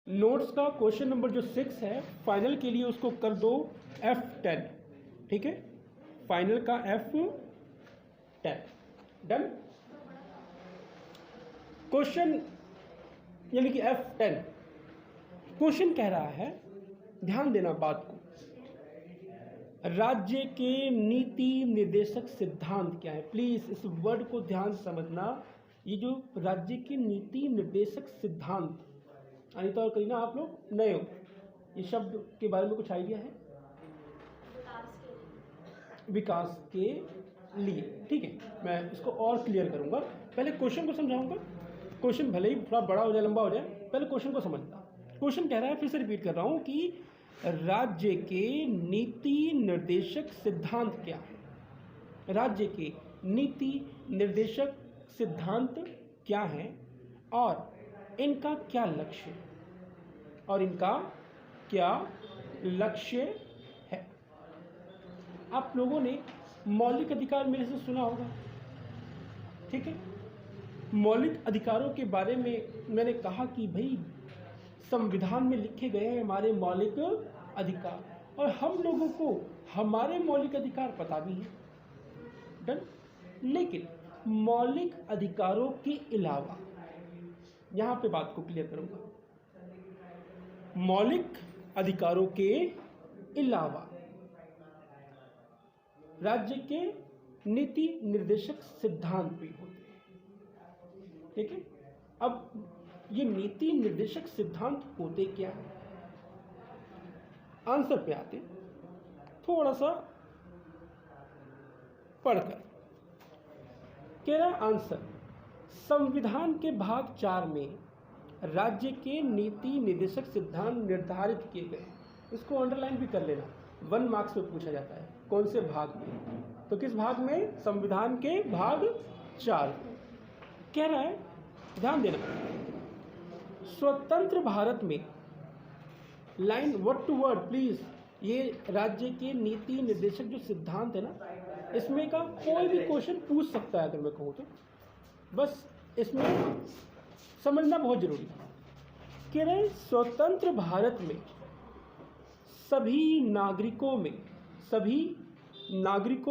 Notes का question number जो 6 है फाइनल के लिए उसको कर दो F10। ठीक है, फाइनल का F10 डन। क्वेश्चन यानी कि F10 क्वेश्चन कह रहा है, ध्यान देना बात को, राज्य के नीति निर्देशक सिद्धांत क्या है। प्लीज इस वर्ड को ध्यान से समझना। ये जो राज्य के नीति निर्देशक सिद्धांत, अनिता और करीना आप लोग नए हो, ये शब्द के बारे में कुछ आइडिया है? विकास के लिए। ठीक है, मैं इसको और क्लियर करूंगा। पहले क्वेश्चन को समझाऊंगा। क्वेश्चन भले ही थोड़ा बड़ा हो जाए, लंबा हो जाए, पहले क्वेश्चन को समझना। क्वेश्चन कह रहा है, फिर से रिपीट कर रहा हूं कि राज्य के नीति निर्देशक सिद्धांत क्या है। राज्य के नीति निर्देशक सिद्धांत क्या है और इनका क्या लक्ष्य है, और इनका क्या लक्ष्य है। आप लोगों ने मौलिक अधिकार मेरे से सुना होगा, ठीक है। मौलिक अधिकारों के बारे में मैंने कहा कि भाई संविधान में लिखे गए हैं हमारे मौलिक अधिकार, और हम लोगों को हमारे मौलिक अधिकार पता भी है, डन। लेकिन मौलिक अधिकारों के अलावा, यहां पे बात को क्लियर करूंगा, मौलिक अधिकारों के अलावा राज्य के नीति निर्देशक सिद्धांत भी होते हैं, ठीक है। अब ये नीति निर्देशक सिद्धांत होते क्या है, आंसर पे आते थोड़ा सा पढ़कर। कह रहा आंसर, संविधान के भाग 4 में राज्य के नीति निर्देशक सिद्धांत निर्धारित किए गए। इसको अंडरलाइन भी कर लेना, 1 मार्क्स में पूछा जाता है कौन से भाग में। तो किस भाग में? संविधान के भाग 4 में। कह रहा है, ध्यान देना, स्वतंत्र भारत में, line word to word please, ये राज्य के नीति निर्देशक जो सिद्धांत है ना, इसमें का कोई भी क्वेश्चन पूछ सकता है अगर मैं कहूँ तो, बस इसमें समझना बहुत जरूरी है। कह रहे स्वतंत्र भारत में सभी नागरिकों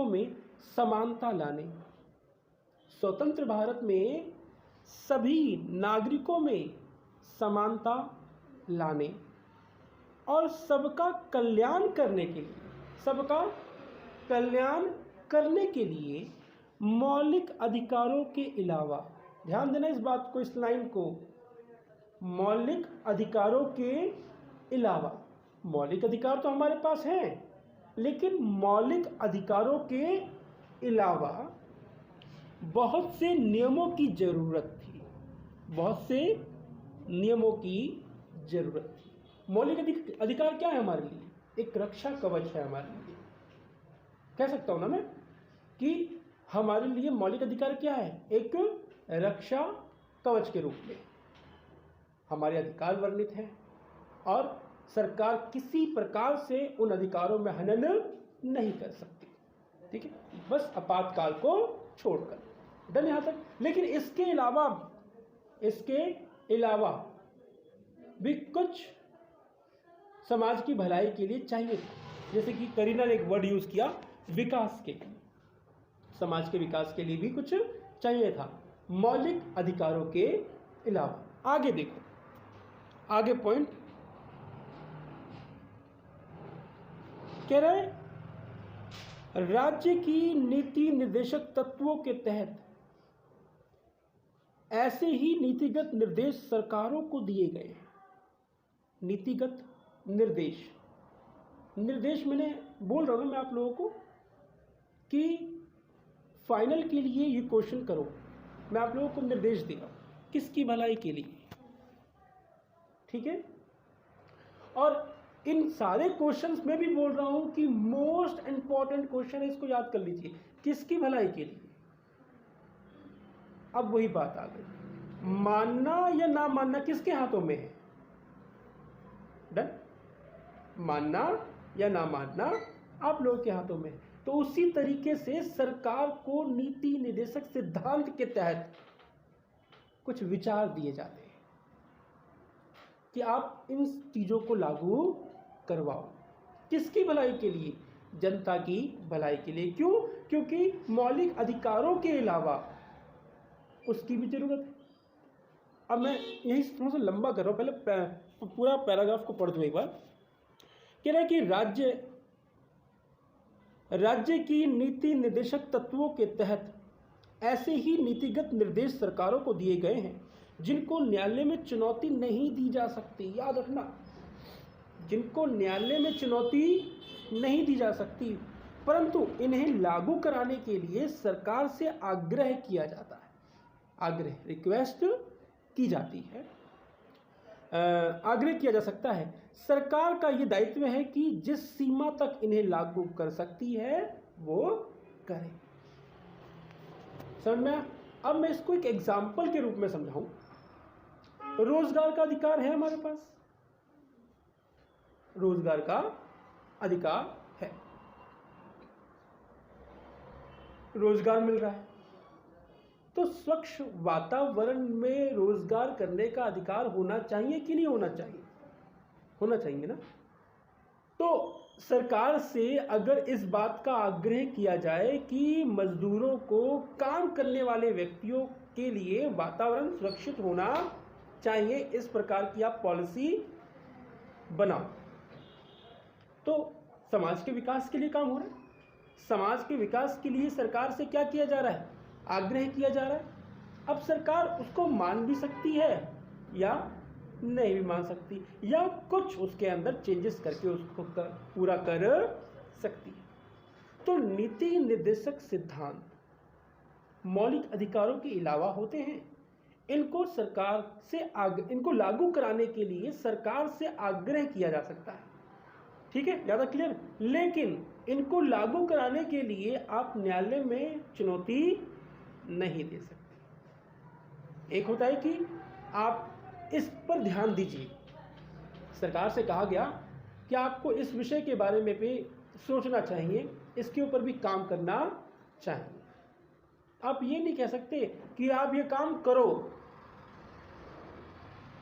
में समानता लाने, स्वतंत्र भारत में सभी नागरिकों में समानता लाने और सबका कल्याण करने के लिए मौलिक अधिकारों के अलावा, ध्यान देना इस बात को, इस लाइन को, मौलिक अधिकारों के अलावा, मौलिक अधिकार तो हमारे पास हैं, लेकिन मौलिक अधिकारों के अलावा बहुत से नियमों की जरूरत थी, मौलिक अधिकार क्या है हमारे लिए? एक रक्षा कवच है हमारे लिए। कह सकता हूं ना मैं कि हमारे लिए मौलिक अधिकार क्या है? एक रक्षा कवच के रूप में हमारे अधिकार वर्णित हैं और सरकार किसी प्रकार से उन अधिकारों में हनन नहीं कर सकती, ठीक है, बस आपातकाल को छोड़कर, डन यहां तक। लेकिन इसके अलावा भी कुछ समाज की भलाई के लिए चाहिए था, जैसे कि करीना ने एक वर्ड यूज किया, विकास के लिए, समाज के विकास के लिए भी कुछ चाहिए था, मौलिक अधिकारों के अलावा। आगे देखो, आगे पॉइंट कह रहे हैं, राज्य की नीति निर्देशक तत्वों के तहत ऐसे ही नीतिगत निर्देश सरकारों को दिए गए हैं। नीतिगत निर्देश मैंने बोल रहा हूं मैं आप लोगों को कि फाइनल के लिए ये क्वेश्चन करो, मैं आप लोगों को निर्देश दे रहा हूं किसकी भलाई के लिए, ठीक है। और इन सारे क्वेश्चंस में भी बोल रहा हूं कि मोस्ट इंपॉर्टेंट क्वेश्चन है, इसको याद कर लीजिए, किसकी भलाई के लिए। अब वही बात आ गई, मानना या ना मानना किसके हाथों में है? डन, मानना या ना मानना आप लोगों के हाथों में है। तो उसी तरीके से सरकार को नीति निर्देशक सिद्धांत के तहत कुछ विचार दिए जाते हैं, कि आप इन चीज़ों को लागू करवाओ। किसकी भलाई के लिए? जनता की भलाई के लिए। क्यों? क्योंकि मौलिक अधिकारों के अलावा उसकी भी जरूरत है। अब मैं यही थोड़ा सा लंबा कर रहा हूँ, पहले पूरा पैराग्राफ को पढ़ दूँ एक बार। कह रहा है कि राज्य की नीति निर्देशक तत्वों के तहत ऐसे ही नीतिगत निर्देश सरकारों को दिए गए हैं जिनको न्यायालय में चुनौती नहीं दी जा सकती। याद रखना, जिनको न्यायालय में चुनौती नहीं दी जा सकती, परंतु इन्हें लागू कराने के लिए सरकार से आग्रह किया जाता है। आग्रह, रिक्वेस्ट की जाती है, आग्रह किया जा सकता है। सरकार का ये दायित्व है कि जिस सीमा तक इन्हें लागू कर सकती है वो करे। समझ में? अब मैं इसको एक एग्जाम्पल के रूप में समझाऊं। रोजगार का अधिकार है हमारे पास, रोजगार का अधिकार है, रोजगार मिल रहा है, तो स्वच्छ वातावरण में रोजगार करने का अधिकार होना चाहिए कि नहीं होना चाहिए? होना चाहिए ना। तो सरकार से अगर इस बात का आग्रह किया जाए कि मजदूरों को, काम करने वाले व्यक्तियों के लिए वातावरण सुरक्षित होना चाहिए, इस प्रकार की आप पॉलिसी बनाओ, तो समाज के विकास के लिए काम हो रहा है। समाज के विकास के लिए सरकार से क्या किया जा रहा है? आग्रह किया जा रहा है। अब सरकार उसको मान भी सकती है या नहीं भी मान सकती, या कुछ उसके अंदर चेंजेस करके उसको पूरा कर सकती है। तो नीति निर्देशक सिद्धांत मौलिक अधिकारों के अलावा होते हैं। इनको सरकार से इनको लागू कराने के लिए सरकार से आग्रह किया जा सकता है। ठीक है, ज़्यादा क्लियर? लेकिन इनको लागू कराने के लिए आप न्यायालय में चुनौती नहीं दे सकते। एक होता है कि आप इस पर ध्यान दीजिए, सरकार से कहा गया कि आपको इस विषय के बारे में भी सोचना चाहिए, इसके ऊपर भी काम करना चाहिए। आप ये नहीं कह सकते कि आप ये काम करो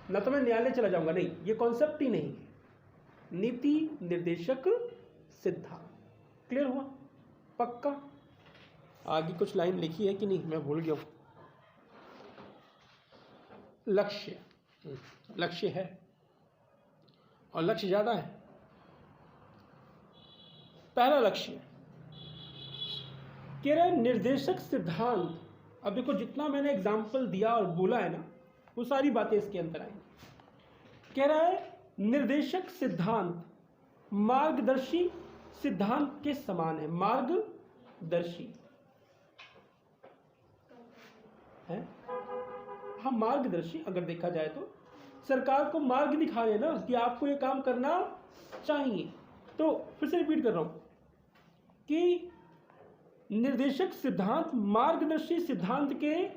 ना तो मैं न्यायालय चला जाऊंगा, नहीं, ये कॉन्सेप्ट ही नहीं है। नीति निर्देशक सिद्धांत क्लियर हुआ? पक्का? आगे कुछ लाइन लिखी है कि नहीं, मैं भूल गया हूं। लक्ष्य, लक्ष्य है और लक्ष्य ज्यादा है। पहला लक्ष्य कह रहा है निर्देशक सिद्धांत। अब देखो, जितना मैंने एग्जाम्पल दिया और बोला है ना, वो सारी बातें इसके अंदर आई। कह रहा है निर्देशक सिद्धांत मार्गदर्शी सिद्धांत के समान है। मार्गदर्शी है, हाँ, मार्गदर्शी अगर देखा जाए तो सरकार को मार्ग दिखा रहे ना कि आपको ये काम करना चाहिए। तो फिर से रिपीट कर रहा हूं कि निर्देशक सिद्धांत मार्गदर्शी सिद्धांत के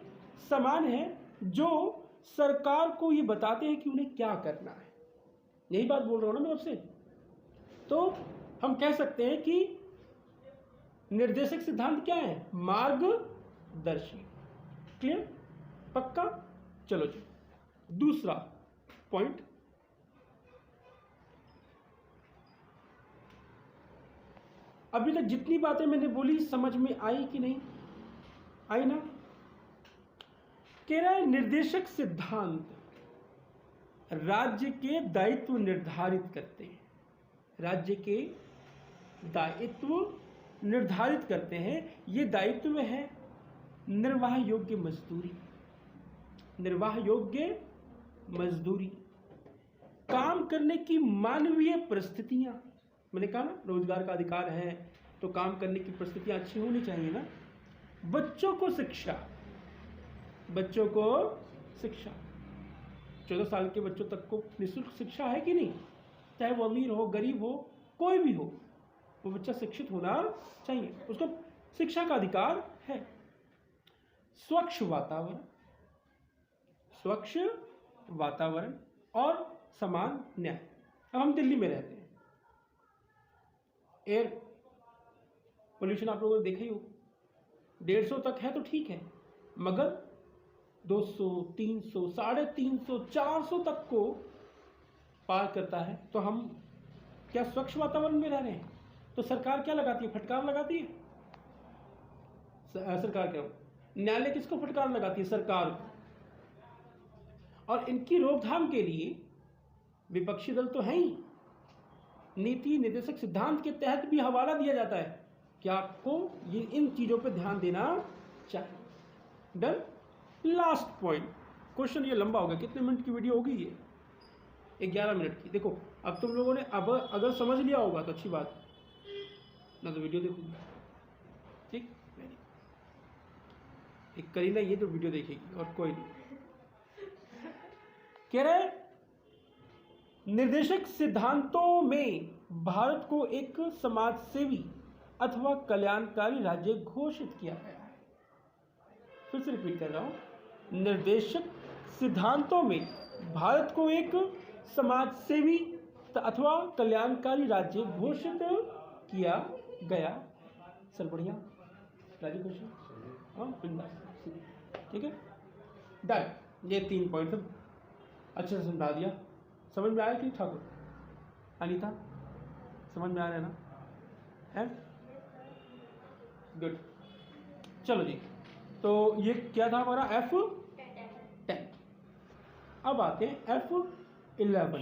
समान है, जो सरकार को ये बताते हैं कि उन्हें क्या करना है। यही बात बोल रहा हूं ना मैं आपसे। तो हम कह सकते हैं कि निर्देशक सिद्धांत क्या है? मार्गदर्शी। क्लियर? पक्का? चलो जी, दूसरा पॉइंट, अभी तक जितनी बातें मैंने बोली समझ में आई कि नहीं आई ना? कह रहा है निर्देशक सिद्धांत राज्य के दायित्व निर्धारित करते हैं। राज्य के दायित्व निर्धारित करते हैं। ये दायित्व है निर्वाह योग्य मजदूरी, निर्वाह योग्य मजदूरी, काम करने की मानवीय परिस्थितियां। मैंने कहा ना, रोजगार का अधिकार है तो काम करने की परिस्थितियां अच्छी होनी चाहिए ना। बच्चों को शिक्षा, बच्चों को शिक्षा, 14 साल के बच्चों तक को निःशुल्क शिक्षा है कि नहीं? चाहे वो अमीर हो, गरीब हो, कोई भी हो, वो बच्चा शिक्षित होना चाहिए, उसको शिक्षा का अधिकार है। स्वच्छ वातावरण, स्वच्छ वातावरण और समान न्याय। अब हम दिल्ली में रहते हैं, एयर पोल्यूशन आप लोगों ने देखा ही हो, 150 तक है तो ठीक है, मगर 200, 300, 350, 400 तक को पार करता है तो हम क्या स्वच्छ वातावरण में रह रहे हैं? तो सरकार क्या लगाती है? फटकार लगाती है। सरकार क्या, न्यायालय किसको फटकार लगाती है? सरकार को। और इनकी रोकथाम के लिए विपक्षी दल तो है ही, नीति निर्देशक सिद्धांत के तहत भी हवाला दिया जाता है कि आपको ये इन चीजों पर ध्यान देना चाहिए। डन। लास्ट पॉइंट, क्वेश्चन ये लंबा हो गया, कितने मिनट की वीडियो होगी ये? 11 मिनट की। देखो अब तुम लोगों ने अब अगर समझ लिया होगा तो अच्छी बात, ना तो वीडियो देखोगी। ठीक, एक करीना ये तो वीडियो देखेगी और कोई नहीं। कह रहे निर्देशक सिद्धांतों में भारत को एक समाजसेवी अथवा कल्याणकारी राज्य घोषित किया गया है। फिर से रिपीट कर रहा हूं, निर्देशक सिद्धांतों में भारत को एक समाजसेवी अथवा कल्याणकारी राज्य घोषित किया गया। सर बढ़िया, राजी क्वेश्चन, हाँ ठीक है, डन। ये 3 पॉइंट अच्छे से समझा दिया। समझ में आया कि ठाकुर? अनीता समझ में आ रहा है ना? है गुड। चलो जी, तो ये क्या था हमारा F10। अब आते हैं F11 पे।